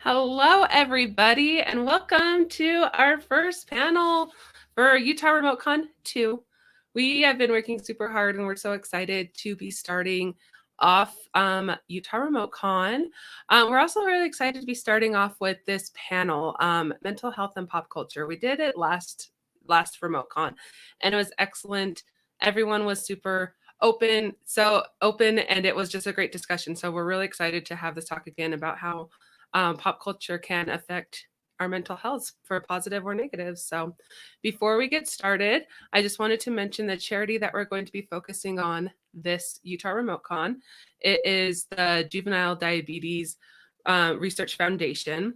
Hello, everybody, and welcome to our first panel for Utah RemoteCon 2. We have been working super hard, and we're so excited to be starting off Utah RemoteCon. We're also really excited to be starting off with this panel, Mental Health and Pop Culture. We did it last RemoteCon, and it was excellent. Everyone was super open, and it was just a great discussion. So we're really excited to have this talk again about how pop culture can affect our mental health for positive or negative. So before we get started, I just wanted to mention the charity that we're going to be focusing on this Utah RemoteCon. It is the Juvenile Diabetes Research Foundation,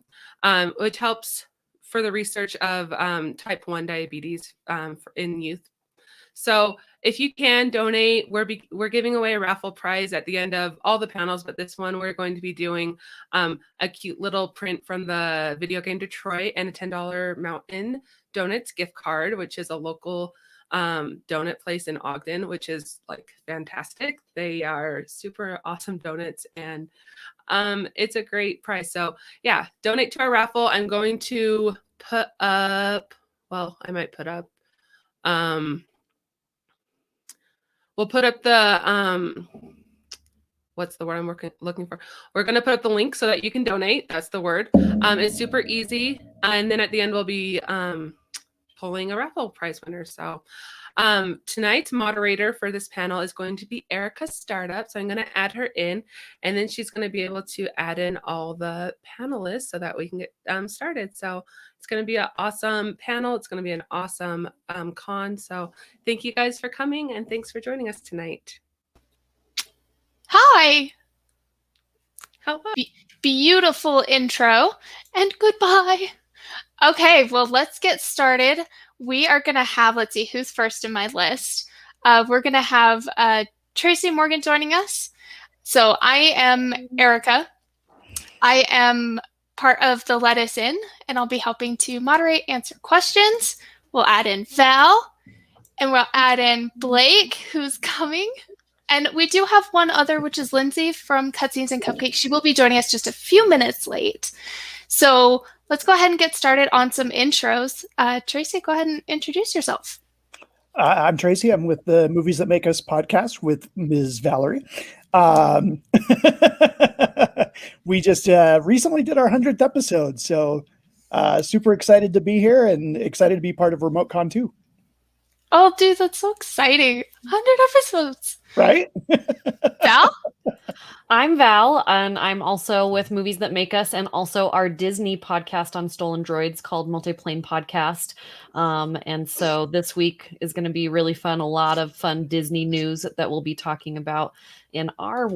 which helps for the research of type 1 diabetes in youth. So if you can donate, we're giving away a raffle prize at the end of all the panels, but this one we're going to be doing a cute little print from the Video Game Detroit and a $10 Mountain Donuts gift card, which is a local donut place in Ogden, which is like fantastic. They are super awesome donuts, and it's a great prize. So yeah, donate to our raffle. I'm going to put up, I might put up, we'll put up the, what's the word I'm looking for? We're going to put up the link so that you can donate. That's the word. It's super easy. And then at the end, we'll be pulling a raffle prize winner. So tonight's moderator for this panel is going to be Erika Startup. So I'm going to add her in, and then she's going to be able to add in all the panelists so that we can get started. So it's going to be an awesome panel. It's going to be an awesome con. So thank you guys for coming, and thanks for joining us tonight. Hi. Hello. Beautiful intro, and goodbye. Okay, well, let's get started. We are going to have, let's see, who's first in my list. We're going to have Tracy Mangum joining us. So I am Erika. I am part of the Let Us In, and I'll be helping to moderate, answer questions. We'll add in Val, and we'll add in Blake, who's coming. And we do have one other, which is Lindsey from Cutscenes and Cupcakes. She will be joining us just a few minutes late. So let's go ahead and get started on some intros. Tracy, go ahead and introduce yourself. I'm Tracy. I'm with the Movies That Make Us podcast with Ms. Valerie. We just recently did our 100th episode, so super excited to be here and excited to be part of RemoteCon 2. Oh, dude, that's so exciting. 100 episodes. Right? Val? I'm Val, and I'm also with Movies That Make Us and also our Disney podcast on Stolen Droids called Multiplane Podcast. And so this week is going to be really fun. A lot of fun Disney news that we'll be talking about in our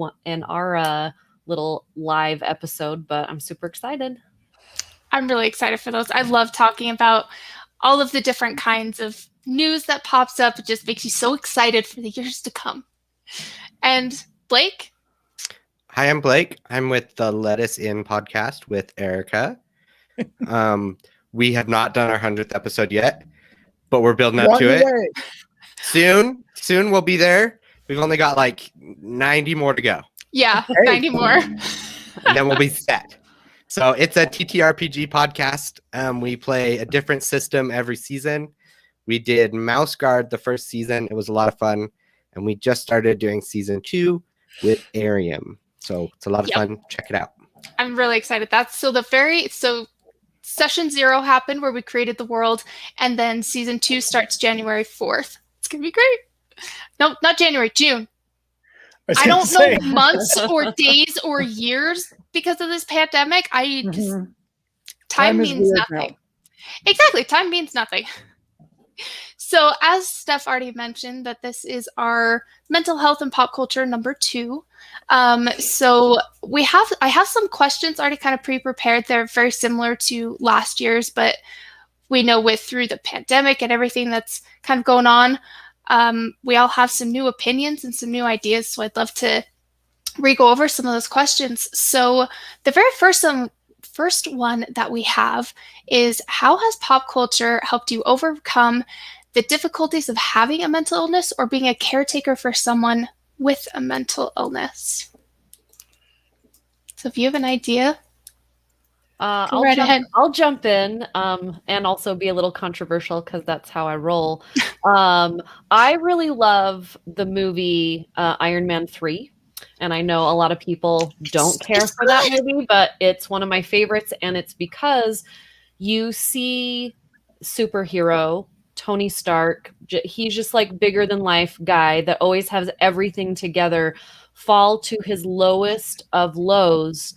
little live episode, but I'm super excited. I'm really excited for those. I love talking about all of the different kinds of news that pops up. It just makes you so excited for the years to come. And Blake? Hi, I'm Blake. I'm with the Let Us In podcast with Erika. We have not done our 100th episode yet, but we're building up to it. Soon we'll be there. We've only got like 90 more to go. Yeah, 90 more. And then we'll be set. So it's a TTRPG podcast. We play a different system every season. We did Mouse Guard the first season. It was a lot of fun. And we just started doing season 2 with Arium. So it's a lot of fun. Check it out. I'm really excited. So session 0 happened where we created the world, and then season 2 starts January 4th. It's going to be great. No, not January, June. I don't know months or days or years because of this pandemic. Time means nothing. Now. Exactly. Time means nothing. So as Steph already mentioned, that this is our mental health and pop culture number 2. So I have some questions already kind of pre-prepared. They're very similar to last year's, but we know through the pandemic and everything that's kind of going on, we all have some new opinions and some new ideas. So I'd love to re-go over some of those questions. So the very first one that we have is, how has pop culture helped you overcome the difficulties of having a mental illness or being a caretaker for someone with a mental illness? So if you have an idea. Go right ahead. I'll jump in and also be a little controversial because that's how I roll. I really love the movie Iron Man 3. And I know a lot of people don't care for that movie, but it's one of my favorites. And it's because you see superhero Tony Stark. He's just like bigger than life guy that always has everything together, fall to his lowest of lows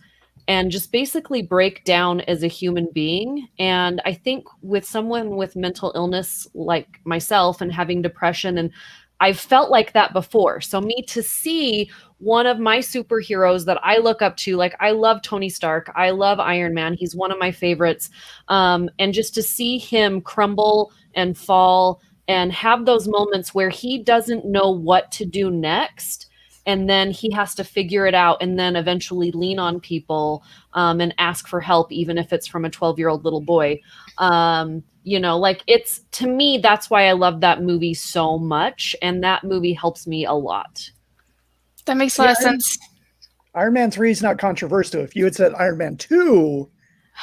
and just basically break down as a human being. And I think with someone with mental illness like myself and having depression, and I've felt like that before. So me to see one of my superheroes that I look up to, like I love Tony Stark, I love Iron Man, he's one of my favorites. And just to see him crumble and fall and have those moments where he doesn't know what to do next. And then he has to figure it out and then eventually lean on people and ask for help, even if it's from a 12-year-old little boy. Like it's, to me, that's why I love that movie so much. And that movie helps me a lot. That makes a lot of sense. Iron Man 3 is not controversial. If you had said Iron Man 2,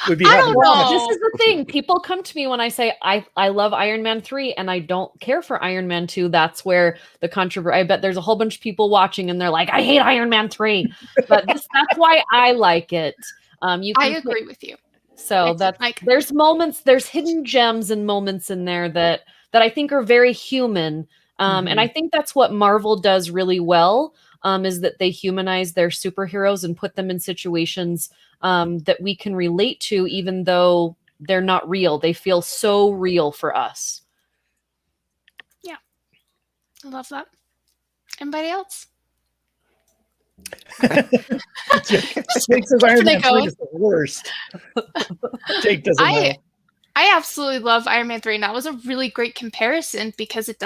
would be I don't know. This is the thing. People come to me when I say I love Iron Man 3 and I don't care for Iron Man 2. That's where the controversy, I bet there's a whole bunch of people watching and they're like, I hate Iron Man 3. But that's why I like it. I agree with you. So there's moments, there's hidden gems and moments in there that I think are very human. And I think that's what Marvel does really well, is that they humanize their superheroes and put them in situations that we can relate to, even though they're not real. They feel so real for us. Yeah. I love that. Anybody else? Jake says Iron Man 3 is the worst. Jake doesn't know. I absolutely love Iron Man 3, and that was a really great comparison because it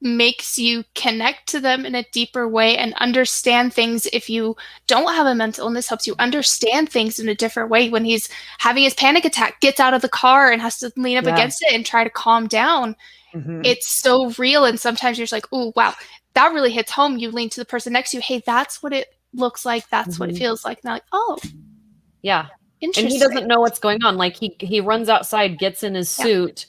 makes you connect to them in a deeper way and understand things. If you don't have a mental illness, helps you understand things in a different way. When he's having his panic attack, gets out of the car and has to lean up against it and try to calm down. It's so real. And sometimes you're just like, oh, wow, that really hits home. You lean to the person next to you. Hey, that's what it looks like. That's what it feels like. And they're like, oh, yeah. interesting. And he doesn't know what's going on. Like he runs outside, gets in his suit,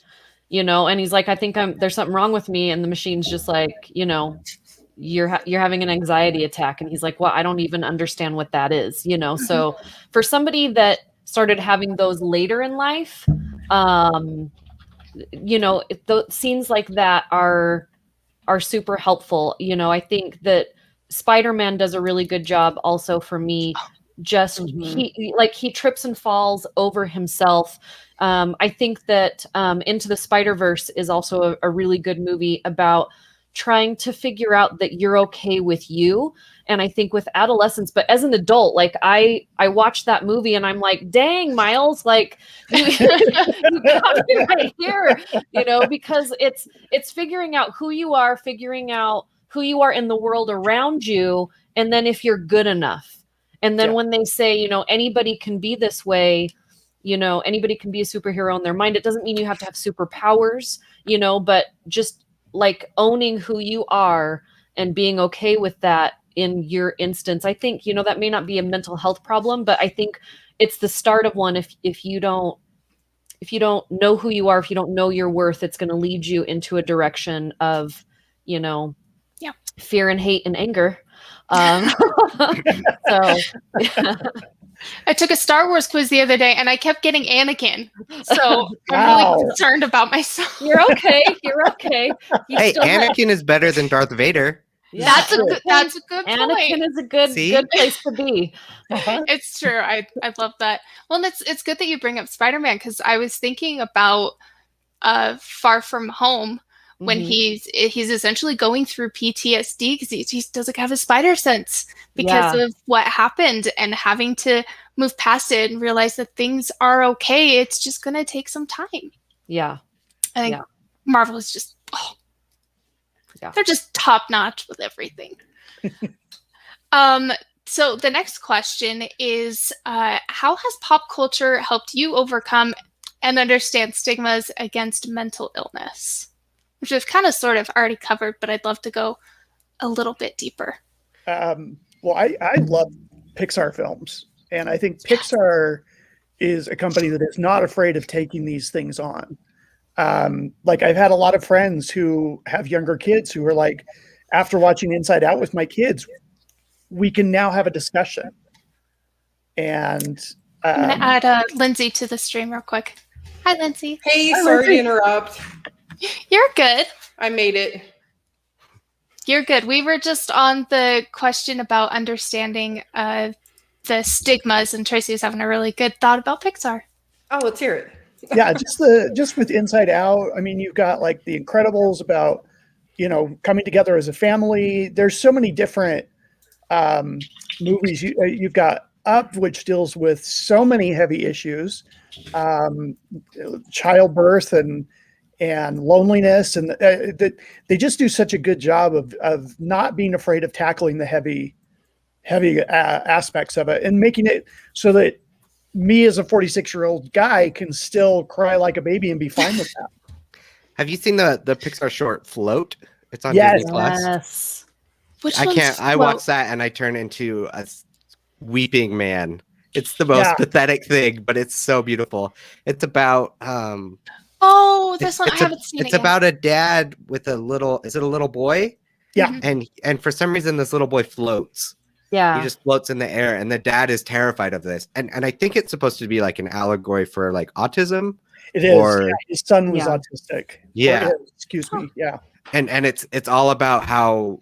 and he's like, I think there's something wrong with me. And the machine's just like, you're having an anxiety attack. And he's like, well, I don't even understand what that is, So for somebody that started having those later in life, scenes like that are super helpful. I think that Spider-Man does a really good job also for me. Just he trips and falls over himself. I think that Into the Spider-Verse is also a really good movie about trying to figure out that you're okay with you. And I think with adolescence, but as an adult, like I watched that movie and I'm like, dang, Miles, like you got me right here, because it's figuring out who you are, figuring out who you are in the world around you, and then if you're good enough. And then when they say, anybody can be this way, anybody can be a superhero in their mind. It doesn't mean you have to have superpowers, but just like owning who you are and being okay with that in your instance. I think, that may not be a mental health problem, but I think it's the start of one. If you don't know who you are, if you don't know your worth, it's going to lead you into a direction of, fear and hate and anger. So I took a Star Wars quiz the other day and I kept getting Anakin. So I'm really concerned about myself. You're okay. Hey, Anakin is better than Darth Vader. Yeah. That's a good point. Anakin is a good place to be. It's true. I love that. Well, and it's good that you bring up Spider-Man, because I was thinking about Far From Home, when he's essentially going through PTSD because he doesn't have a spider sense because of what happened, and having to move past it and realize that things are okay. It's just going to take some time. Yeah. I think Marvel is just, they're just top notch with everything. So the next question is, how has pop culture helped you overcome and understand stigmas against mental illness? Which we've kind of sort of already covered, but I'd love to go a little bit deeper. Well, I love Pixar films, and I think Pixar is a company that is not afraid of taking these things on. Like I've had a lot of friends who have younger kids who are like, after watching Inside Out with my kids, we can now have a discussion. And I'm going to add Lindsay to the stream real quick. Hi, Lindsay. Hey, Hi, sorry to Lindsay. interrupt. You're good. I made it. You're good. We were just on the question about understanding the stigmas, and Tracy was having a really good thought about Pixar. Oh, let's hear it. yeah, just with Inside Out, I mean, you've got like The Incredibles about, coming together as a family. There's so many different movies. You've got Up, which deals with so many heavy issues, childbirth and loneliness, and they just do such a good job of not being afraid of tackling the heavy aspects of it and making it so that me as a 46-year-old guy can still cry like a baby and be fine with that. Have you seen the Pixar short Float? It's on Yes. Disney Plus. Yes. Which I one's can't. I Float? watch that and I turn into a weeping man. It's the most pathetic thing, but it's so beautiful. It's about Oh, this one I haven't seen. It's about a dad with a little. Is it a little boy? Yeah. And for some reason, this little boy floats. Yeah. He just floats in the air, and the dad is terrified of this. And I think it's supposed to be like an allegory for like autism. It is. Or- Yeah, his son was Yeah. autistic. Yeah. Or is, excuse me. Yeah. And it's all about how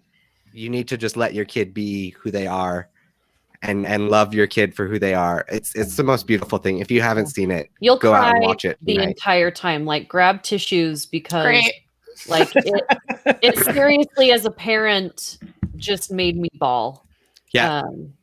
you need to just let your kid be who they are, and love your kid for who they are. It's the most beautiful thing. If you haven't seen it, You'll go out cry and watch it the tonight. entire time. Like grab tissues because Great. like it seriously as a parent just made me bawl. Yeah.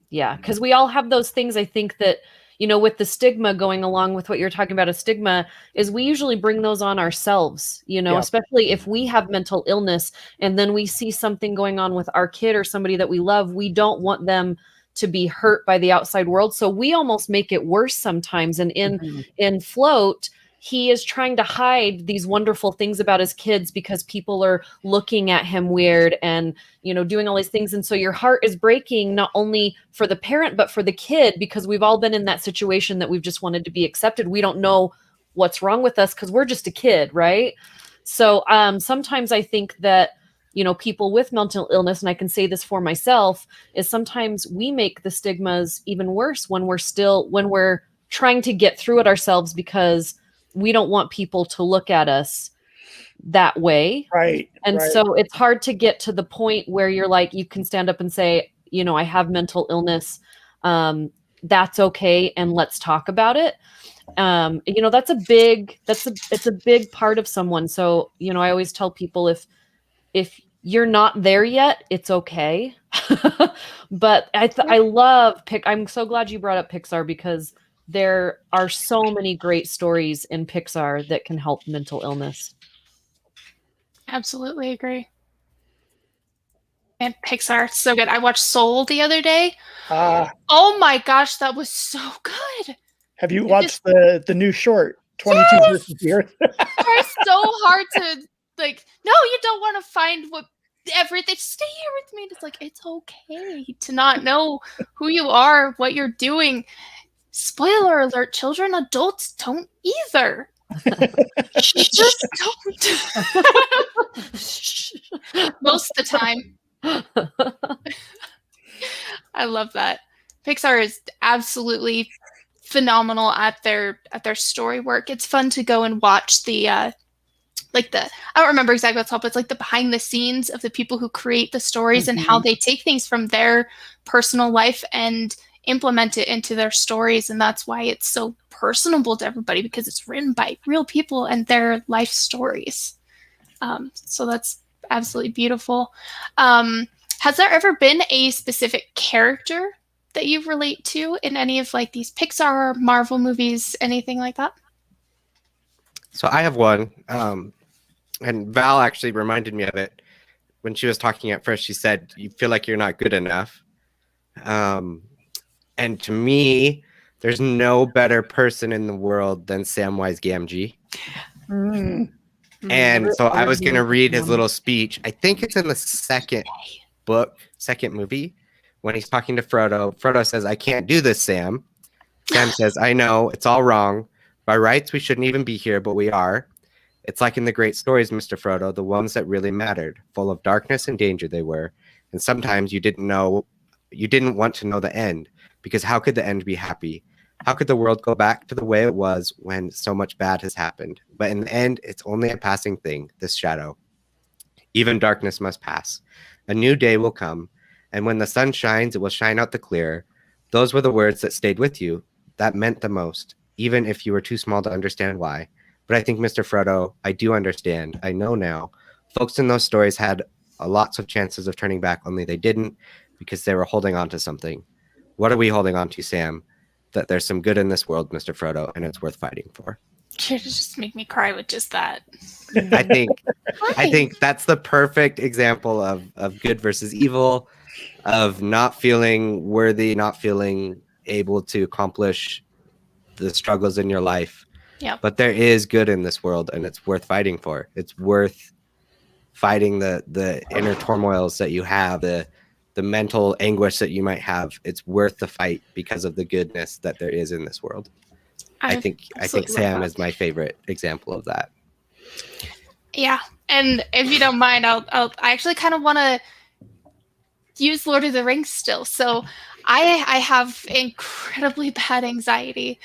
Yeah, because we all have those things. I think that, with the stigma going along with what you're talking about, a stigma is we usually bring those on ourselves, Yeah. especially if we have mental illness and then we see something going on with our kid or somebody that we love. We don't want them to be hurt by the outside world. So we almost make it worse sometimes. And in Float, he is trying to hide these wonderful things about his kids because people are looking at him weird and, doing all these things. And so your heart is breaking not only for the parent, but for the kid, because we've all been in that situation that we've just wanted to be accepted. We don't know what's wrong with us because we're just a kid, right? So sometimes I think that, people with mental illness, and I can say this for myself, is sometimes we make the stigmas even worse when we're trying to get through it ourselves because we don't want people to look at us that way. Right. And right. so it's hard to get to the point where you're like, you can stand up and say, I have mental illness. That's okay. And let's talk about it. It's a big part of someone. So, I always tell people if you're not there yet, it's okay. But I'm so glad you brought up Pixar because there are so many great stories in Pixar that can help mental illness. Absolutely agree. And Pixar, so good. I watched Soul the other day. Oh my gosh, that was so good. Have you watched the new short, 22 Yes! versus the Earth? It's so hard to no, you don't want to find what everything. Stay here with me. It's like, it's okay to not know who you are, what you're doing. Spoiler alert, children, adults don't either. Just don't. Most of the time. I love that. Pixar is absolutely phenomenal at their story work. It's fun to go and watch I don't remember exactly what's called, but it's like the behind the scenes of the people who create the stories and how they take things from their personal life and implement it into their stories. And that's why it's so personable to everybody, because it's written by real people and their life stories. So that's absolutely beautiful. Has there ever been a specific character that you relate to in any of like these Pixar or Marvel movies, anything like that? So I have one, and Val actually reminded me of it when she was talking at first. She said, "You feel like you're not good enough," and to me, there's no better person in the world than Samwise Gamgee. And so I was going to read his little speech. I think it's in the second movie, when he's talking to Frodo. Frodo says, "I can't do this, Sam." Sam says, I know, it's all wrong. By rights, we shouldn't even be here, but we are. It's like in the great stories, Mr. Frodo, the ones that really mattered. Full of darkness and danger they were. And sometimes you didn't want to know the end, because how could the end be happy? How could the world go back to the way it was when so much bad has happened? But in the end, it's only a passing thing, this shadow. Even darkness must pass. A new day will come, and when the sun shines, it will shine out the clearer. Those were the words that stayed with you. That meant the most, even if you were too small to understand why. But I think, Mr. Frodo, I do understand. I know now. Folks in those stories had lots of chances of turning back, only they didn't because they were holding on to something. What are we holding on to, Sam? That there's some good in this world, Mr. Frodo, and it's worth fighting for. You just make me cry with just that. I think that's the perfect example of good versus evil, of not feeling worthy, not feeling able to accomplish the struggles in your life. Yep. But there is good in this world, and it's worth fighting for. It's worth fighting the inner turmoils that you have, the mental anguish that you might have. It's worth the fight because of the goodness that there is in this world. I think Sam is my favorite example of that. Yeah, and if you don't mind, I actually kind of want to use Lord of the Rings still. So I have incredibly bad anxiety,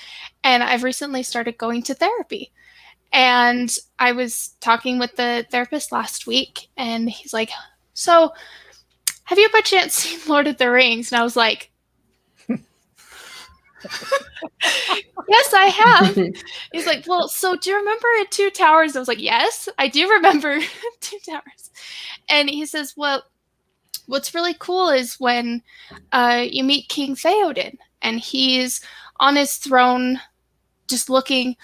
and I've recently started going to therapy. And I was talking with the therapist last week, and he's like, so have you by chance seen Lord of the Rings? And I was like, yes, I have. He's like, well, so do you remember Two Towers? I was like, yes, I do remember Two Towers. And he says, well, what's really cool is when you meet King Theoden, and he's on his throne just looking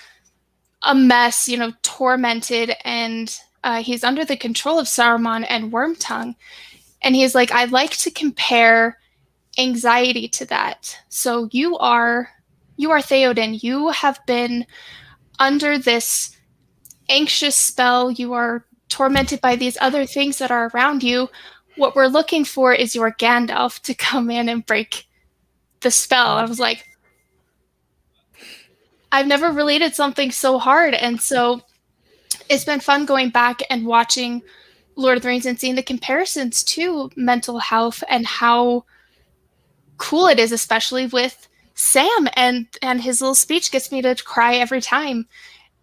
a mess, tormented, and he's under the control of Saruman and Wormtongue. And he's like, I'd like to compare anxiety to that. So you are Theoden. You have been under this anxious spell. You are tormented by these other things that are around you. What we're looking for is your Gandalf to come in and break the spell. I was like, I've never related something so hard. And so it's been fun going back and watching Lord of the Rings and seeing the comparisons to mental health and how cool it is, especially with Sam, and his little speech gets me to cry every time.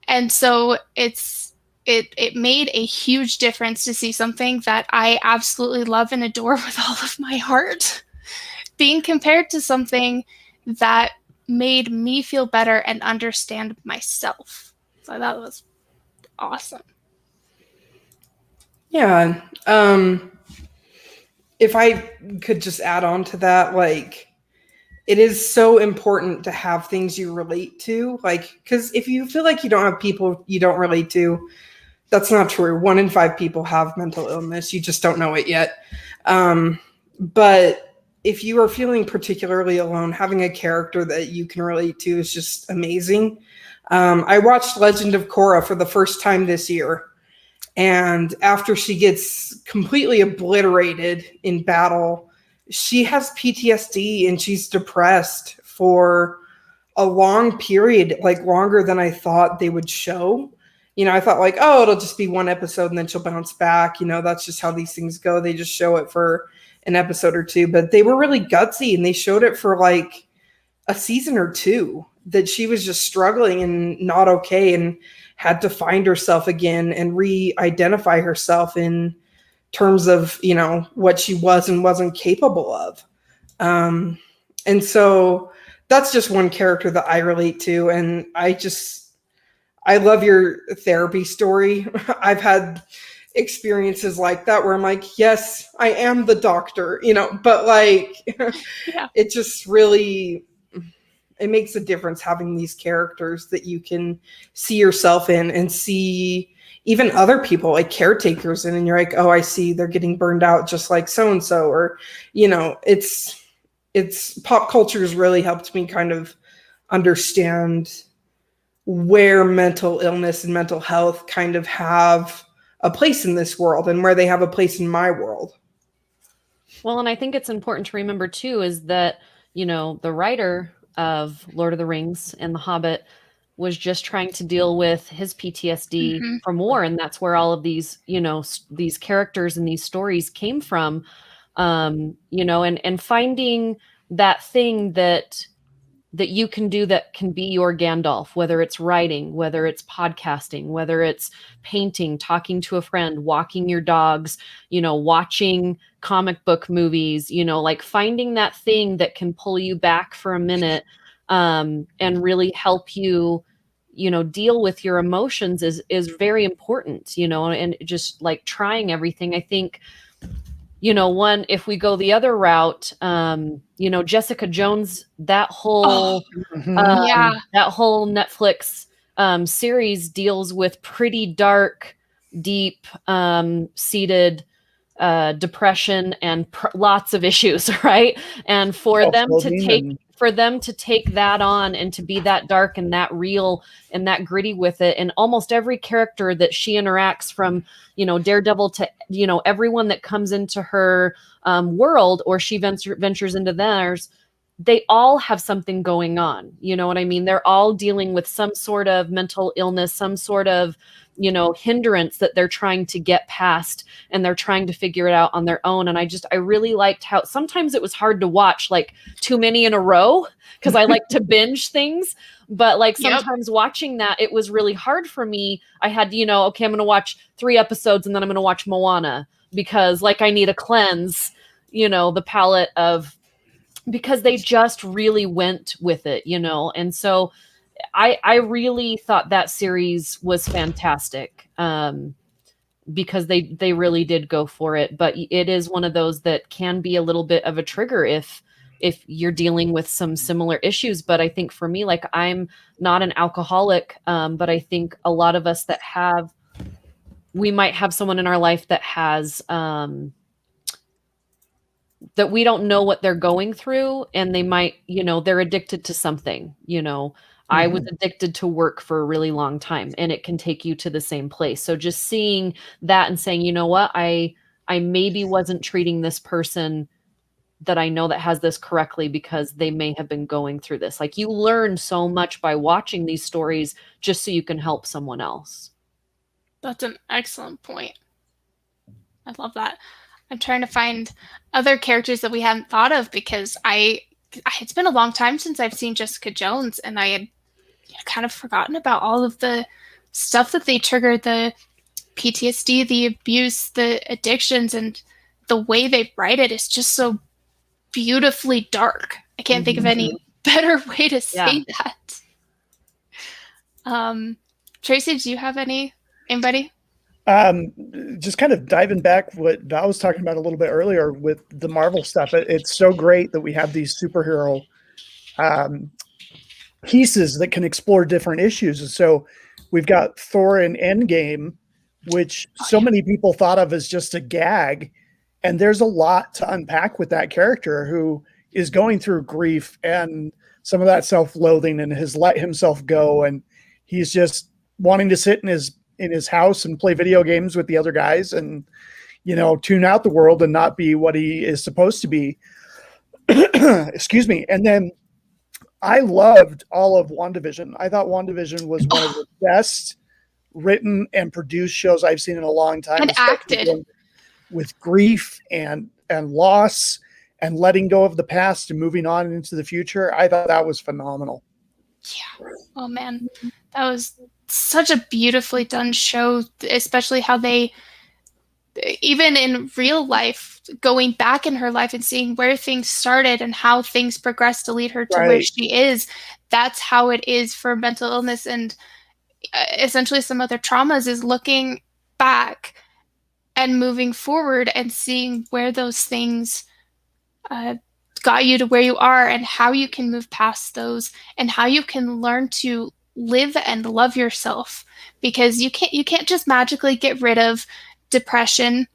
And so it made a huge difference to see something that I absolutely love and adore with all of my heart being compared to something that made me feel better and understand myself. So that was awesome. Yeah. If I could just add on to that, like, it is so important to have things you relate to. Like, because if you feel like you don't have people you don't relate to, that's not true. 1 in 5 people have mental illness. You just don't know it yet. But if you are feeling particularly alone, having a character that you can relate to is just amazing. I watched Legend of Korra for the first time this year. And after she gets completely obliterated in battle, she has PTSD and she's depressed for a long period, like longer than I thought they would show. I thought like, oh, it'll just be 1 episode and then she'll bounce back. That's just how these things go. They just show it for an episode or 2, but they were really gutsy and they showed it for like a season or 2 that she was just struggling and not okay and had to find herself again and re-identify herself in terms of, what she was and wasn't capable of. And so that's just one character that I relate to. And I love your therapy story. I've had experiences like that where I'm like, yes, I am the doctor, but like, Yeah. It just really, it makes a difference having these characters that you can see yourself in and see even other people like caretakers in, and you're like, oh, I see they're getting burned out just like so-and-so, or, it's pop culture has really helped me kind of understand where mental illness and mental health kind of have a place in this world and where they have a place in my world. Well, and I think it's important to remember too is that, the writer of Lord of the Rings and The Hobbit was just trying to deal with his PTSD from war. And that's where all of these, these characters and these stories came from, and finding that thing that you can do that can be your Gandalf, whether it's writing, whether it's podcasting, whether it's painting, talking to a friend, walking your dogs, watching comic book movies, like finding that thing that can pull you back for a minute, and really help you, deal with your emotions is very important, and just like trying everything. I think, one, if we go the other route, Jessica Jones, that whole, that whole Netflix series deals with pretty dark, deep, seated depression and lots of issues, right? And for them to take that on and to be that dark and that real and that gritty with it, and almost every character that she interacts from, Daredevil to, everyone that comes into her world, or she ventures into theirs, they all have something going on. You know what I mean? They're all dealing with some sort of mental illness, some sort of, hindrance that they're trying to get past, and they're trying to figure it out on their own. And I really liked how sometimes it was hard to watch like too many in a row, because I like to binge things, but like sometimes watching that, it was really hard for me. I had, okay, I'm going to watch 3 episodes and then I'm going to watch Moana, because like I need a cleanse, the palette of, because they just really went with it, and so I really thought that series was fantastic, because they really did go for it. But it is one of those that can be a little bit of a trigger if you're dealing with some similar issues. But I think for me, like, I'm not an alcoholic, but I think a lot of us we might have someone in our life that has, that we don't know what they're going through, and they might, they're addicted to something, I was addicted to work for a really long time, and it can take you to the same place. So just seeing that and saying, you know what, I maybe wasn't treating this person that I know that has this correctly, because they may have been going through this. Like, you learn so much by watching these stories just so you can help someone else. That's an excellent point. I love that. I'm trying to find other characters that we hadn't thought of, because it's been a long time since I've seen Jessica Jones, and I had kind of forgotten about all of the stuff that they triggered, the PTSD, the abuse, the addictions, and the way they write it is just so beautifully dark. I can't think of any better way to say that. Tracy, do you have anybody? Just kind of diving back what Val was talking about a little bit earlier with the Marvel stuff. It's so great that we have these superhero pieces that can explore different issues. And so we've got Thor in Endgame, which so many people thought of as just a gag. And there's a lot to unpack with that character, who is going through grief and some of that self-loathing, and has let himself go. And he's just wanting to sit in his house and play video games with the other guys, and, tune out the world and not be what he is supposed to be. Excuse me. And then I loved all of WandaVision. I thought WandaVision was one of the best written and produced shows I've seen in a long time. And acted. With grief and loss and letting go of the past and moving on into the future. I thought that was phenomenal. Yeah. Oh man, that was such a beautifully done show, especially how they, even in real life, going back in her life and seeing where things started and how things progressed to lead her to where she is. That's how it is for mental illness and essentially some other traumas, is looking back and moving forward and seeing where those things got you to where you are, and how you can move past those, and how you can learn to live and love yourself, because you can't just magically get rid of depression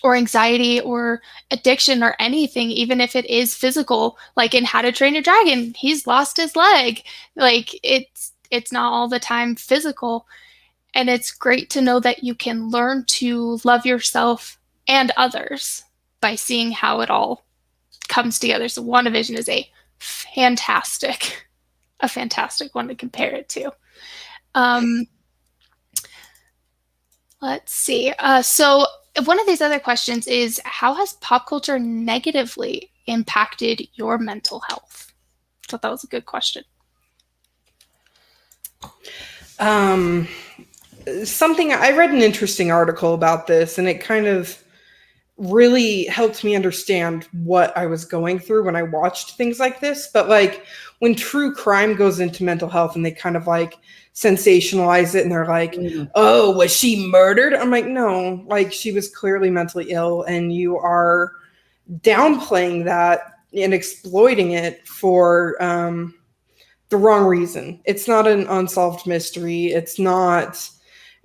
or anxiety or addiction or anything, even if it is physical. Like in How to Train Your Dragon, he's lost his leg. Like it's not all the time physical. And it's great to know that you can learn to love yourself and others by seeing how it all comes together. So WandaVision is a fantastic. A fantastic one to compare it to. Let's see. So one of these other questions is, how has pop culture negatively impacted your mental health? I thought that was a good question. Something I read an interesting article about this, and it kind of really helped me understand what I was going through when I watched things like this. But like when true crime goes into mental health and they kind of like sensationalize it and they're like, oh, was she murdered? I'm like, no, like she was clearly mentally ill, and you are downplaying that and exploiting it for the wrong reason. It's not an unsolved mystery. It's not,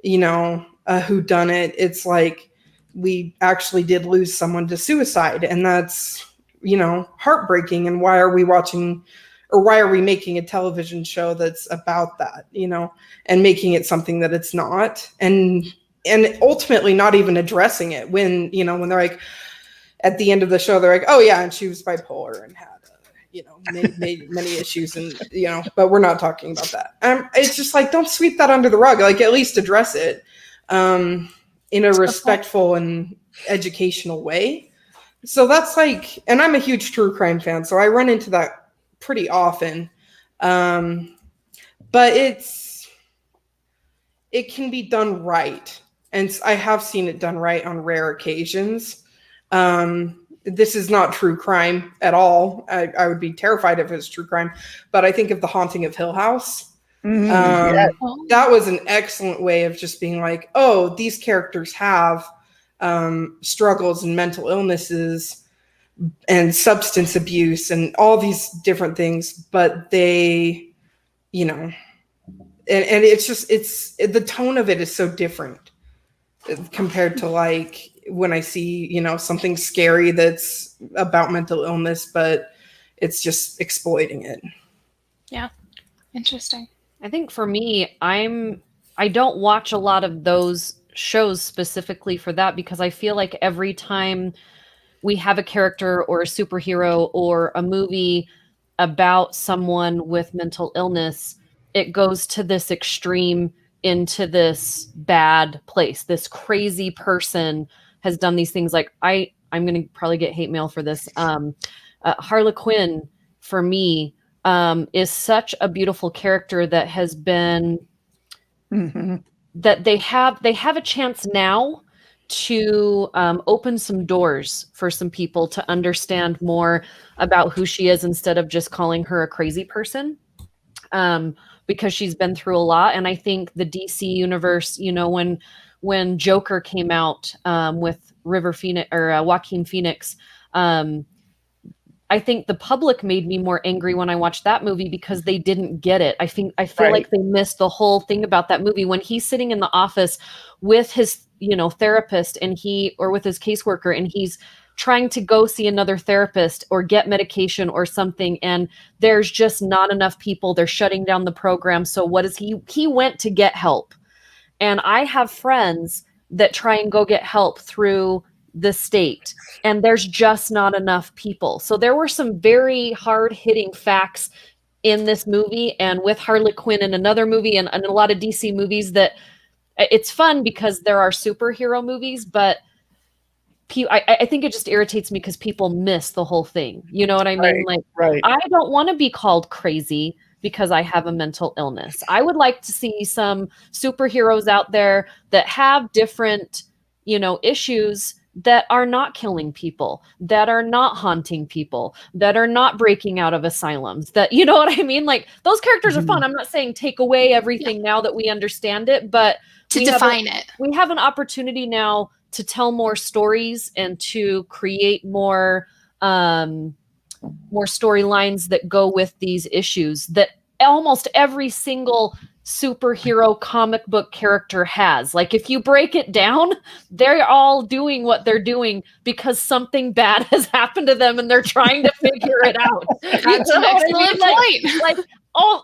you know, a whodunit. It's like, we actually did lose someone to suicide, and that's, you know, heartbreaking. And why are we watching, or why are we making a television show that's about that, you know, and making it something that it's not, and ultimately not even addressing it when, you know, when they're like, at the end of the show, they're like, oh yeah, and she was bipolar and had, you know, many issues, and, you know, but we're not talking about that. It's just like, don't sweep that under the rug. Like, at least address it in a respectful and educational way. So that's like, and I'm a huge true crime fan, so I run into that pretty often. But it can be done right. And I have seen it done right on rare occasions. This is not true crime at all. I would be terrified if it was true crime, but I think of The Haunting of Hill House. That was an excellent way of just being like, oh, these characters have struggles and mental illnesses and substance abuse and all these different things, but they, you know, and it's just, the tone of it is so different compared to like when I see, you know, something scary that's about mental illness, but it's just exploiting it. Yeah. Interesting. I think for me, I don't watch a lot of those shows specifically for that, because I feel like every time we have a character or a superhero or a movie about someone with mental illness, it goes to this extreme, into this bad place. This crazy person has done these things. Like I'm going to probably get hate mail for this. Harley Quinn, for me, is such a beautiful character that has been, that they have a chance now to open some doors for some people to understand more about who she is, instead of just calling her a crazy person, because she's been through a lot. And I think the DC universe, you know, when Joker came out with River Phoenix or Joaquin Phoenix, I think the public made me more angry when I watched that movie, because they didn't get it. I feel like they missed the whole thing about that movie, when he's sitting in the office with his, you know, therapist, and or with his caseworker, and he's trying to go see another therapist or get medication or something, and there's just not enough people. They're shutting down the program. So what is he went to get help. And I have friends that try and go get help through the state, and there's just not enough people. So there were some very hard-hitting facts in this movie, and with Harley Quinn in another movie, and a lot of DC movies, that it's fun because there are superhero movies, but I think it just irritates me because people miss the whole thing. You know what I mean? I don't want to be called crazy because I have a mental illness. I would like to see some superheroes out there that have different, you know, issues, that are not killing people, that are not haunting people, that are not breaking out of asylums, that, you know what I mean? Like, those characters are fun. I'm not saying take away everything now that we understand it, but to define it. We have an opportunity now to tell more stories and to create more storylines that go with these issues that almost every single superhero comic book character has. Like, if you break it down, they're all doing what they're doing because something bad has happened to them and they're trying to figure it out. That's an excellent point.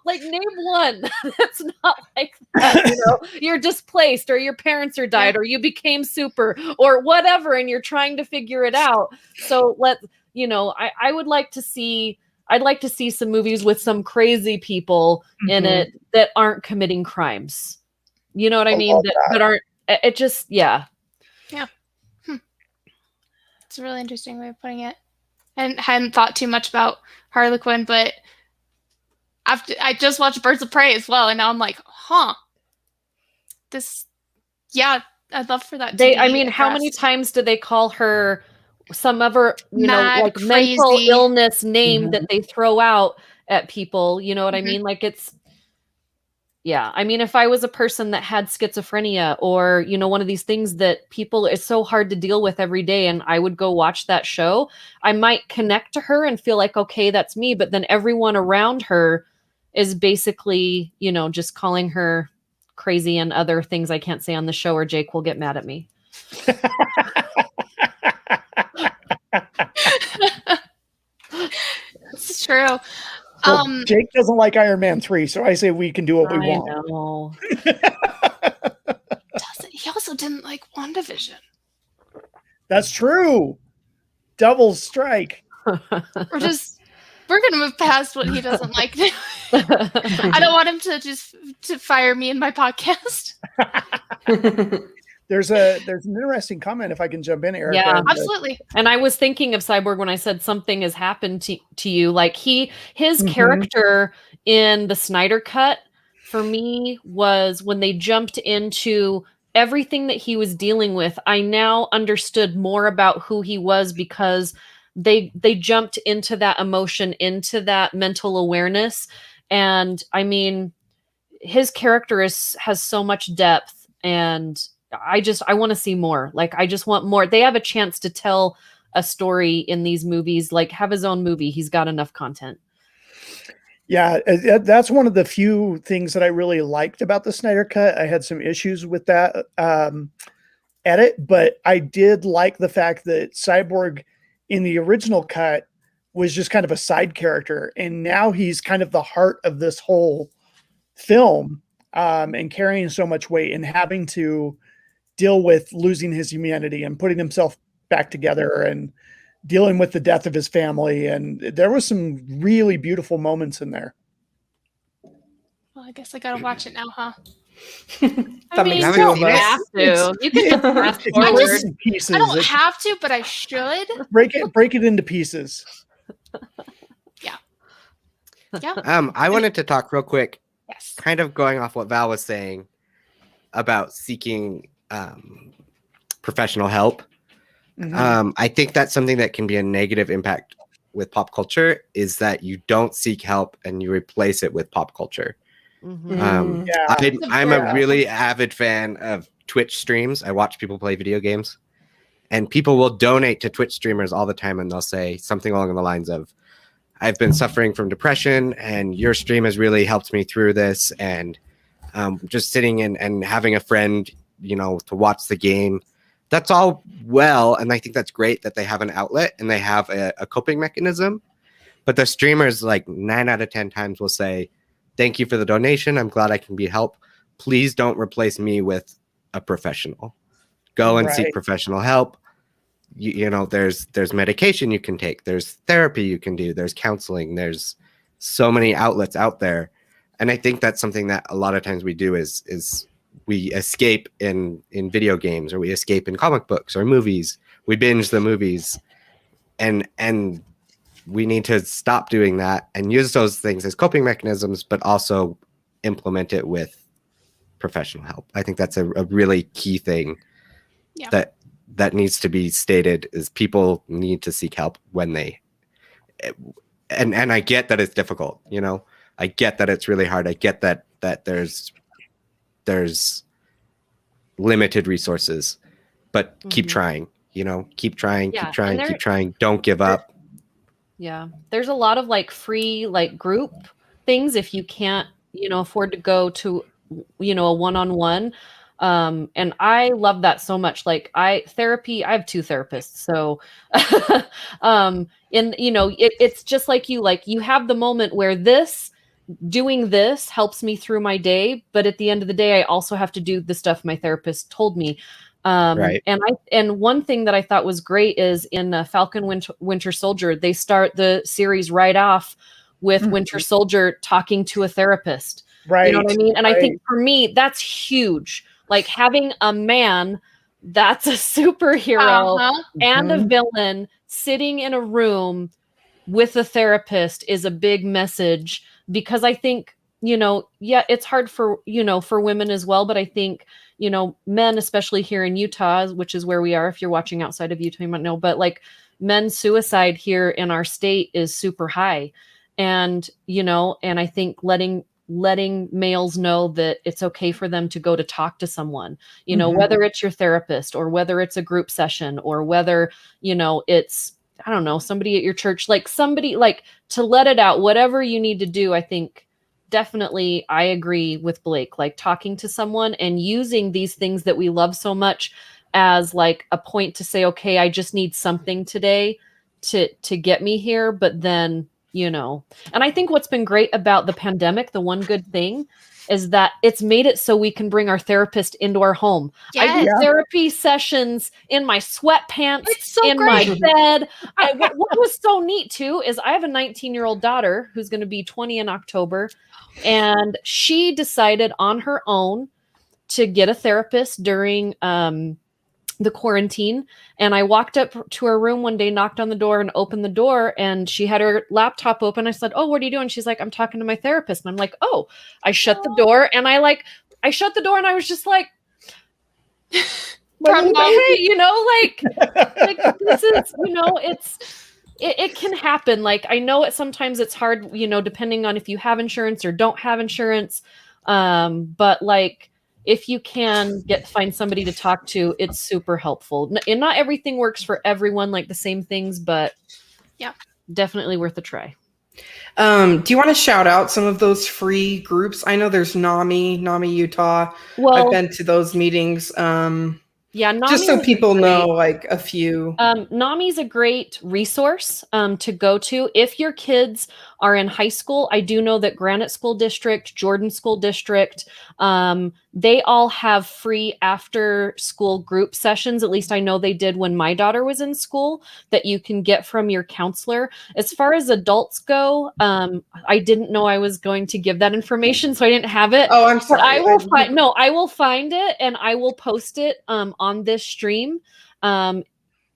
Like name one that's not like that. You know, you're displaced, or your parents are died, or you became super, or whatever, and you're trying to figure it out. So I would like to see I'd like to see some movies with some crazy people in it that aren't committing crimes. You know what I mean? That aren't, it just, yeah. Yeah. It's a really interesting way of putting it. And hadn't thought too much about Harley Quinn, but I just watched Birds of Prey as well, and now I'm like, this, yeah, I'd love for that to I be mean, how many addressed. times do they call her some other, Mad, like crazy. mental illness name that they throw out at people? You know what I mean? Like it's, yeah. I mean, if I was a person that had schizophrenia or, one of these things that people, it's so hard to deal with every day, and I would go watch that show, I might connect to her and feel like, okay, that's me. But then everyone around her is basically, just calling her crazy and other things I can't say on the show, or Jake will get mad at me. It's true. Well, Jake doesn't like Iron Man 3, so I say we can do what we want. I know. He also didn't like WandaVision. That's true. Double strike. We're gonna move past what he doesn't like. I don't want him to fire me in my podcast. There's an interesting comment, if I can jump in, Erika. Yeah, absolutely. And I was thinking of Cyborg when I said something has happened to you. Like his character in the Snyder Cut for me was when they jumped into everything that he was dealing with. I now understood more about who he was because they jumped into that emotion, into that mental awareness. And I mean, his character has so much depth, and I want to see more. Like, I just want more. They have a chance to tell a story in these movies, like have his own movie. He's got enough content. Yeah, that's one of the few things that I really liked about the Snyder Cut. I had some issues with that edit, but I did like the fact that Cyborg in the original cut was just kind of a side character, and now he's kind of the heart of this whole film, and carrying so much weight and having to deal with losing his humanity and putting himself back together and dealing with the death of his family. And there was some really beautiful moments in there. Well, I guess I gotta watch it now, huh? That makes you two of haven't us. seen it? You can just fast It's forward. bits and pieces. I don't have to, but I should. break it into pieces. Yeah. I wanted to talk real quick, Yes. kind of going off what Val was saying about seeking professional help. I think that's something that can be a negative impact with pop culture, is that you don't seek help and you replace it with pop culture. I'm a really avid fan of Twitch streams. I watch people play video games, and people will donate to Twitch streamers all the time, and they'll say something along the lines of, I've been suffering from depression and your stream has really helped me through this. And just sitting in and having a friend, to watch the game, that's all well. And I think that's great that they have an outlet and they have a coping mechanism. But the streamers, like 9 out of 10 times, will say, thank you for the donation. I'm glad I can be help. Please don't replace me with a professional. Go and seek professional help. There's medication you can take. There's therapy you can do. There's counseling. There's so many outlets out there. And I think that's something that a lot of times we do is we escape in video games, or we escape in comic books or movies. We binge the movies, and we need to stop doing that and use those things as coping mechanisms, but also implement it with professional help. I think that's a really key thing that needs to be stated, is people need to seek help when they, and I get that it's difficult, I get that it's really hard. I get that there's limited resources, but keep trying, keep trying. Don't give up. Yeah. There's a lot of like free, like group things if you can't, afford to go to, a one-on-one. And I love that so much. Like I have 2 therapists. So, it's just like you have the moment where doing this helps me through my day. But at the end of the day, I also have to do the stuff my therapist told me. Right. And one thing that I thought was great is in Falcon Winter Soldier, they start the series right off with Winter Soldier talking to a therapist. Right. You know what I mean? And I think for me, that's huge. Like having a man that's a superhero and a villain sitting in a room with a therapist is a big message, because I think, it's hard for women as well. But I think, men, especially here in Utah, which is where we are. If you're watching outside of Utah, you might know, but like men's suicide here in our state is super high. And, and I think letting males know that it's okay for them to go to talk to someone, whether it's your therapist or whether it's a group session or whether, it's, I don't know, somebody at your church, like somebody, like, to let it out, whatever you need to do. I think definitely I agree with Blake, like talking to someone and using these things that we love so much as like a point to say, okay, I just need something today to get me here. But then, and I think what's been great about the pandemic, the one good thing is that it's made it so we can bring our therapist into our home. Yes. I do therapy sessions in my sweatpants, so in my bed. What was so neat too is I have a 19-year-old daughter who's going to be 20 in October, and she decided on her own to get a therapist during the quarantine. And I walked up to her room one day, knocked on the door and opened the door, and she had her laptop open. I said, "Oh, what are you doing?" She's like, "I'm talking to my therapist." And I'm like, "Oh." I shut the door, and I shut the door, and I was just like, hey, like this is, it can happen. Like, I know sometimes it's hard, depending on if you have insurance or don't have insurance. But like, if you can find somebody to talk to, it's super helpful. And not everything works for everyone, like the same things, but yeah, definitely worth a try. Do you want to shout out some of those free groups? I know there's NAMI Utah. Well, I've been to those meetings. Yeah, NAMI just so people great. know, like a few. NAMI's a great resource to go to if your kids are in high school. I do know that Granite School District, Jordan School District, they all have free after school group sessions. At least I know they did when my daughter was in school, that you can get from your counselor. As far as adults go, I didn't know I was going to give that information, so I didn't have it. Oh, I'm sorry. But I will find it and I will post it on this stream.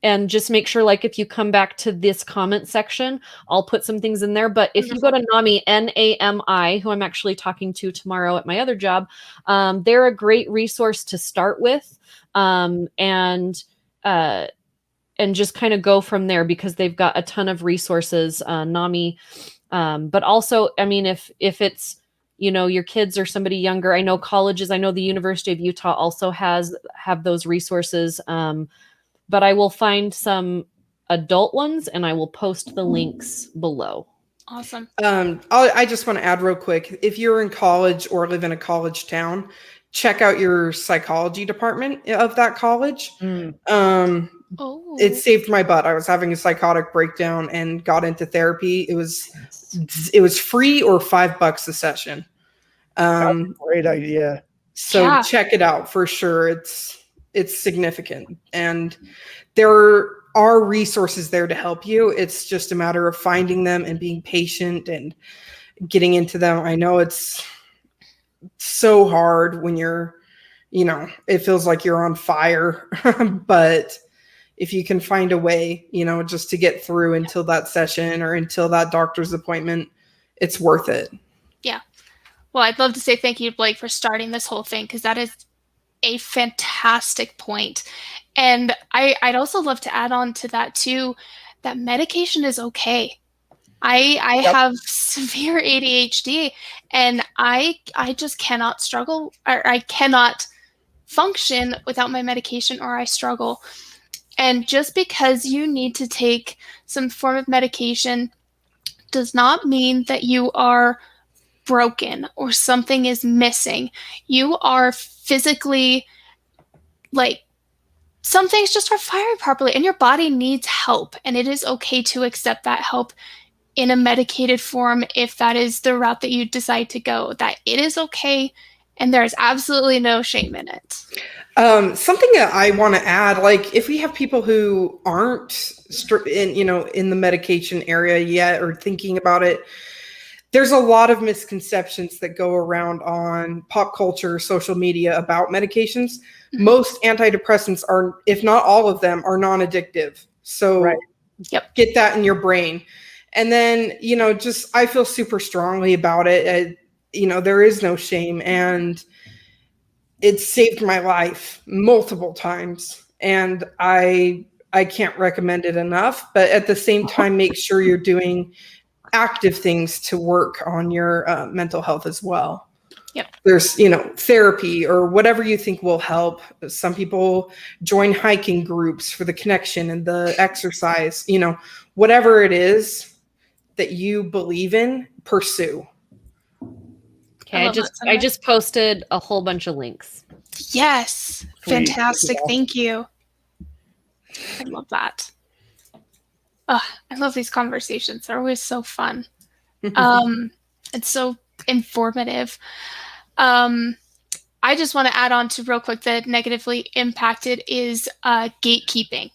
And just make sure, like, if you come back to this comment section, I'll put some things in there. But if you go to NAMI, NAMI, who I'm actually talking to tomorrow at my other job, they're a great resource to start with, and just kind of go from there, because they've got a ton of resources, NAMI. But also, I mean, if it's, your kids or somebody younger, I know colleges, I know the University of Utah also have those resources. But I will find some adult ones and I will post the links below. Awesome. I just want to add real quick. If you're in college or live in a college town, check out your psychology department of that college. It saved my butt. I was having a psychotic breakdown and got into therapy. It was free or $5 a session. That's a great idea. So check it out for sure. It's significant, and there are resources there to help you. It's just a matter of finding them and being patient and getting into them. I know it's so hard when you're, it feels like you're on fire, but if you can find a way, just to get through until that session or until that doctor's appointment, it's worth it. Yeah. Well, I'd love to say thank you to Blake for starting this whole thing, because that is a fantastic point. And I'd also love to add on to that too, that medication is okay. I have severe ADHD, and I just cannot struggle, or I cannot function without my medication, or I struggle. And just because you need to take some form of medication does not mean that you are broken or something is missing. You are physically, like, some things just aren't firing properly, and your body needs help, and it is okay to accept that help in a medicated form if that is the route that you decide to go. That it is okay, and there's absolutely no shame in it. Something that I want to add, like if we have people who aren't in the medication area yet or thinking about it, there's a lot of misconceptions that go around on pop culture, social media about medications. Mhm. Most antidepressants are, if not all of them, are non-addictive. So Right. get that in your brain. And then, just I feel super strongly about it. There is no shame, and it saved my life multiple times. And I can't recommend it enough. But at the same time, make sure you're doing active things to work on your mental health as well. Yep. There's, therapy or whatever you think will help. Some people join hiking groups for the connection and the exercise, whatever it is that you believe in, pursue. Okay, I just posted a whole bunch of links. Yes. Sweet. Fantastic. Yeah. Thank you. I love that. Oh, I love these conversations. They're always so fun. It's so informative. I just want to add on to real quick that negatively impacted is gatekeeping.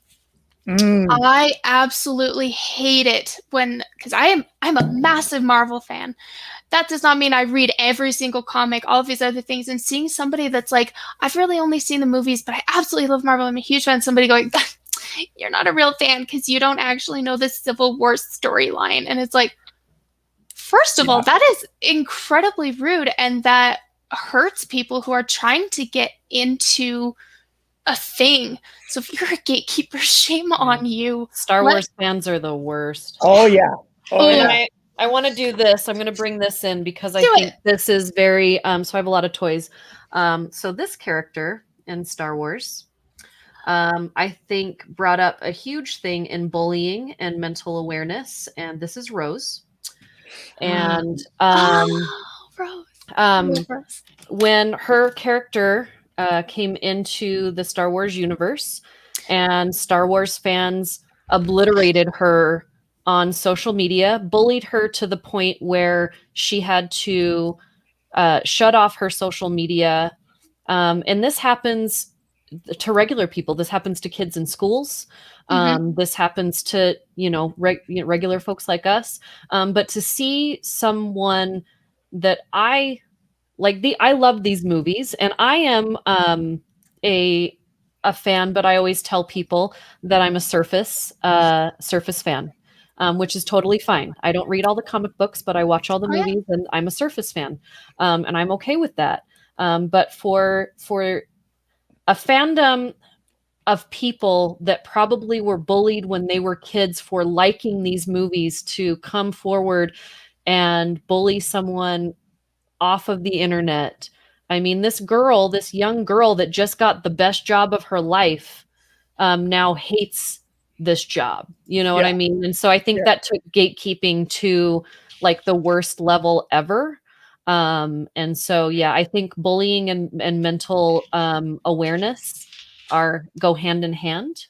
I absolutely hate it because I'm a massive Marvel fan. That does not mean I read every single comic, all of these other things, and seeing somebody that's like, I've really only seen the movies, but I absolutely love Marvel. I'm a huge fan. Somebody going, you're not a real fan because you don't actually know the Civil War storyline. And it's like, first of all, that is incredibly rude, and that hurts people who are trying to get into a thing. So if you're a gatekeeper, shame on you. Star Wars fans are the worst. Oh yeah. Oh yeah. I want to do this. I'm going to bring this in because I think this is very, so I have a lot of toys. So this character in Star Wars, I think brought up a huge thing in bullying and mental awareness. And this is Rose. And Rose. When her character came into the Star Wars universe, and Star Wars fans obliterated her on social media, bullied her to the point where she had to shut off her social media. And this happens to regular people. This happens to kids in schools. This happens to, regular folks like us. But to see someone that I love these movies, and I am a fan, but I always tell people that I'm a Surface fan. Which is totally fine. I don't read all the comic books, but I watch all the movies, and I'm a Surface fan, and I'm okay with that. But for a fandom of people that probably were bullied when they were kids for liking these movies to come forward and bully someone off of the internet. I mean, this young girl that just got the best job of her life, now hates this job, what I mean? And so I think that took gatekeeping to like the worst level ever. And so, I think bullying and mental awareness go hand in hand,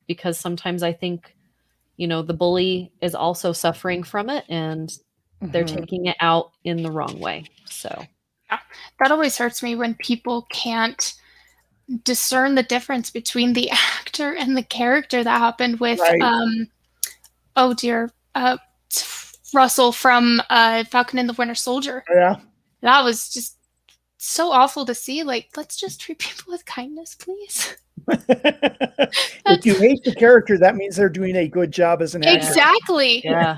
because sometimes I think, the bully is also suffering from it, and they're taking it out in the wrong way. So that always hurts me when people can't discern the difference between the actor and the character. That happened with Russell from Falcon and the Winter Soldier. That was just so awful to see. Like, let's just treat people with kindness, please. If you hate the character, that means they're doing a good job as an actor. Exactly. Yeah.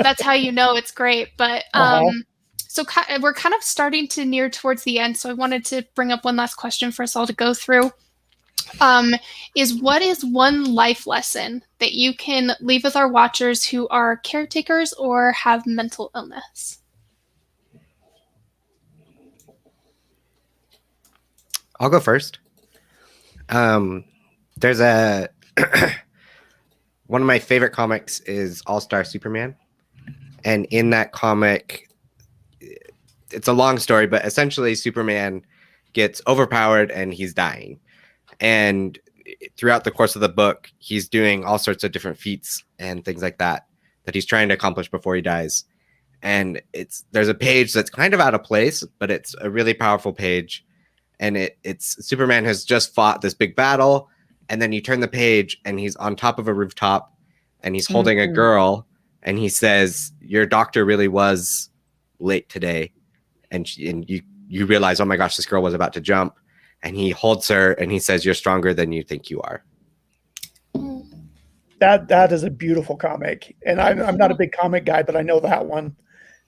That's how you know it's great. But so we're kind of starting to near towards the end. So I wanted to bring up one last question for us all to go through. What is one life lesson that you can leave with our watchers who are caretakers or have mental illness? I'll go first. There's one of my favorite comics is All-Star Superman. And in that comic, it's a long story, but essentially Superman gets overpowered and he's dying. And throughout the course of the book, he's doing all sorts of different feats and things like that he's trying to accomplish before he dies. and there's a page that's kind of out of place, but it's a really powerful page. And it's Superman has just fought this big battle, and then you turn the page and he's on top of a rooftop and he's holding a girl, and he says, "Your doctor really was late today." And you realize, oh my gosh, this girl was about to jump, and he holds her and he says, "You're stronger than you think you are." That is a beautiful comic, and I'm not a big comic guy, but I know that one,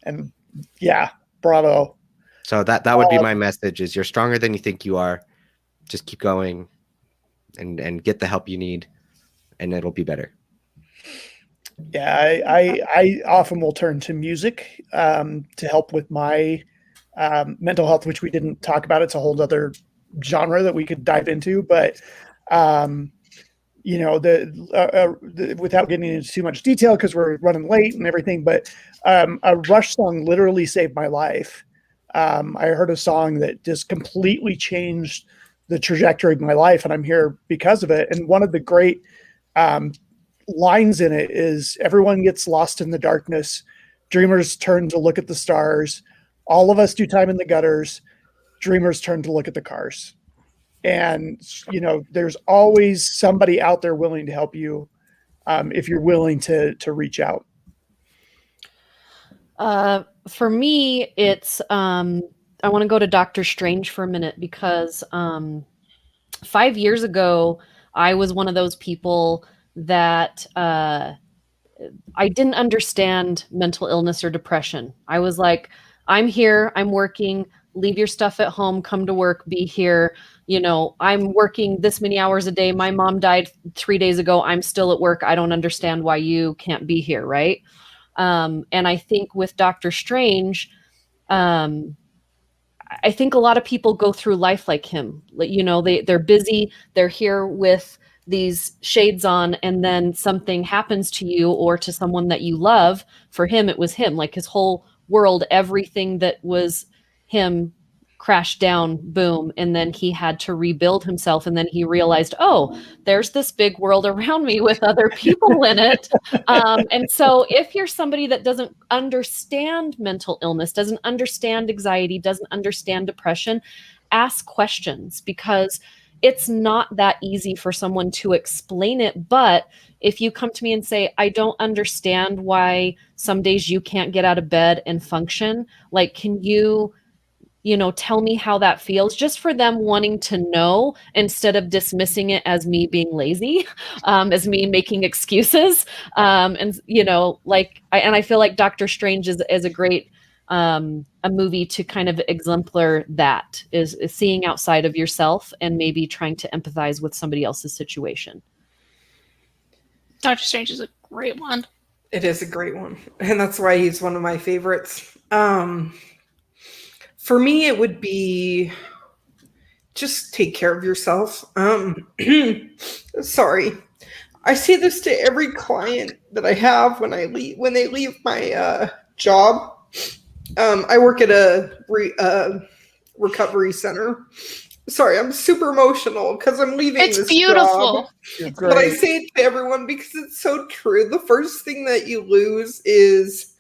and yeah, bravo. So that would be my message: is you're stronger than you think you are. Just keep going, and get the help you need, and it'll be better. Yeah, I often will turn to music to help with my mental health, which we didn't talk about. It's a whole other genre that we could dive into, but without getting into too much detail because we're running late and everything, but a Rush song literally saved my life. I heard a song that just completely changed the trajectory of my life, and I'm here because of it. And one of the great lines in it is, "Everyone gets lost in the darkness. Dreamers turn to look at the stars. All of us do time in the gutters. Dreamers turn to look at the cars." And, there's always somebody out there willing to help you if you're willing to reach out. For me, it's I want to go to Doctor Strange for a minute because 5 years ago, I was one of those people that I didn't understand mental illness or depression. I was like, I'm here, I'm working, leave your stuff at home, come to work, be here. I'm working this many hours a day. My mom died 3 days ago. I'm still at work. I don't understand why you can't be here, right? And I think with Doctor Strange, I think a lot of people go through life like him. They're busy. They're here with these shades on, and then something happens to you or to someone that you love. For him, it was him. Like his whole world, everything that was him crashed down, boom, and then he had to rebuild himself, and then he realized, oh, there's this big world around me with other people in it. And so if you're somebody that doesn't understand mental illness, doesn't understand anxiety, doesn't understand depression, ask questions, because it's not that easy for someone to explain it. But if you come to me and say, I don't understand why some days you can't get out of bed and function, like, can you tell me how that feels, just for them wanting to know instead of dismissing it as me being lazy, as me making excuses. I feel like Doctor Strange is a great a movie to kind of exemplar that, is seeing outside of yourself and maybe trying to empathize with somebody else's situation. Doctor Strange is a great one. It is a great one. And that's why he's one of my favorites. For me, it would be just take care of yourself. Sorry. I say this to every client that I have when they leave my job. I work at a recovery center. Sorry, I'm super emotional because I'm leaving this beautiful. job. But I say it to everyone because it's so true. The first thing that you lose is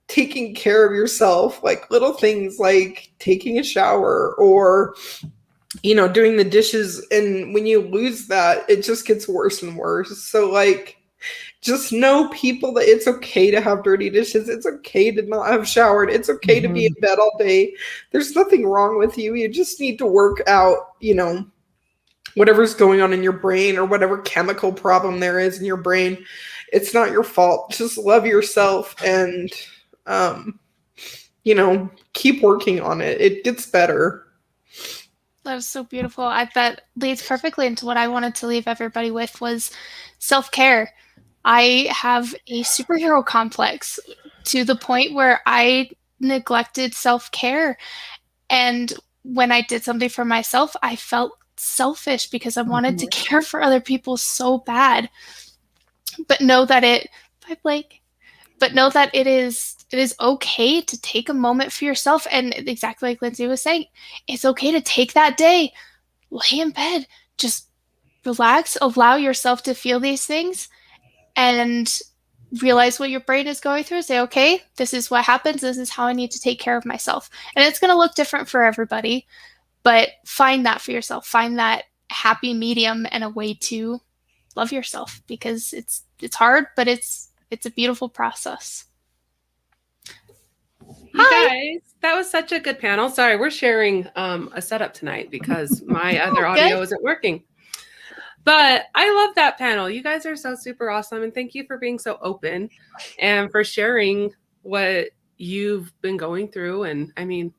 taking care of yourself, like little things like taking a shower or, doing the dishes. And when you lose that, it just gets worse and worse. So just know, people, that it's okay to have dirty dishes. It's okay to not have showered. It's okay to be in bed all day. There's nothing wrong with you. You just need to work out, whatever's going on in your brain or whatever chemical problem there is in your brain. It's not your fault. Just love yourself and, keep working on it. It gets better. That was so beautiful. That leads perfectly into what I wanted to leave everybody with, was self-care. I have a superhero complex to the point where I neglected self-care. And when I did something for myself, I felt selfish because I wanted to care for other people so bad. But know that it is okay to take a moment for yourself. And exactly like Lindsey was saying, it's okay to take that day, lay in bed, just relax, allow yourself to feel these things, and realize what your brain is going through, say, okay, this is what happens. This is how I need to take care of myself. And it's going to look different for everybody, but find that for yourself. Find that happy medium and a way to love yourself, because it's hard, but it's a beautiful process. You guys, that was such a good panel. Sorry, we're sharing a setup tonight because my other audio isn't working. But I love that panel. You guys are so super awesome. And thank you for being so open and for sharing what you've been going through. And I mean,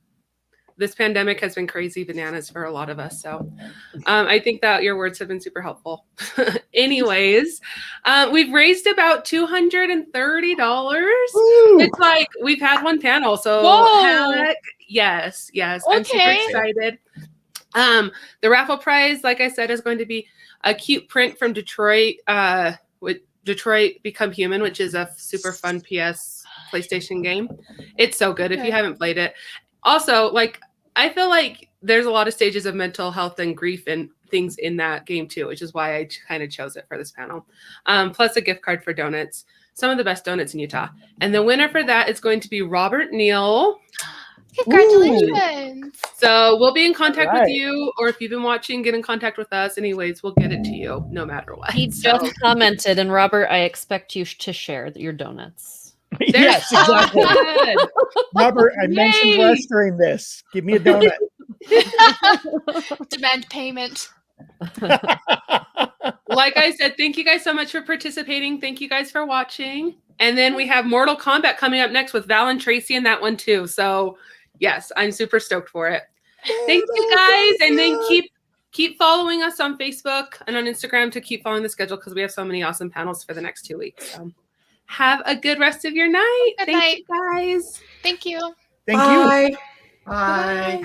this pandemic has been crazy bananas for a lot of us. So I think that your words have been super helpful. Anyways, we've raised about $230. It's like we've had one panel. So heck, yes. I'm super excited. The raffle prize, like I said, is going to be a cute print from Detroit, with Detroit Become Human, which is a super fun PS PlayStation game. It's so good if you haven't played it. Also, like, I feel like there's a lot of stages of mental health and grief and things in that game too, which is why I kind of chose it for this panel. Plus a gift card for donuts, some of the best donuts in Utah. And the winner for that is going to be Robert Neal. Congratulations. Ooh. So we'll be in contact with you, or if you've been watching, get in contact with us. Anyways, we'll get it to you no matter what. He just commented, and Robert, I expect you to share your donuts. Yes, exactly. Robert, I mentioned restaurant this. Give me a donut. Demand payment. Like I said, thank you guys so much for participating. Thank you guys for watching. And then we have Mortal Kombat coming up next with Val and Tracy in that one too. So yes, I'm super stoked for it. Thank you guys. And then keep following us on Facebook and on Instagram to keep following the schedule, because we have so many awesome panels for the next 2 weeks. So have a good rest of your night. Good night. You guys. Thank you. Thank you. Bye.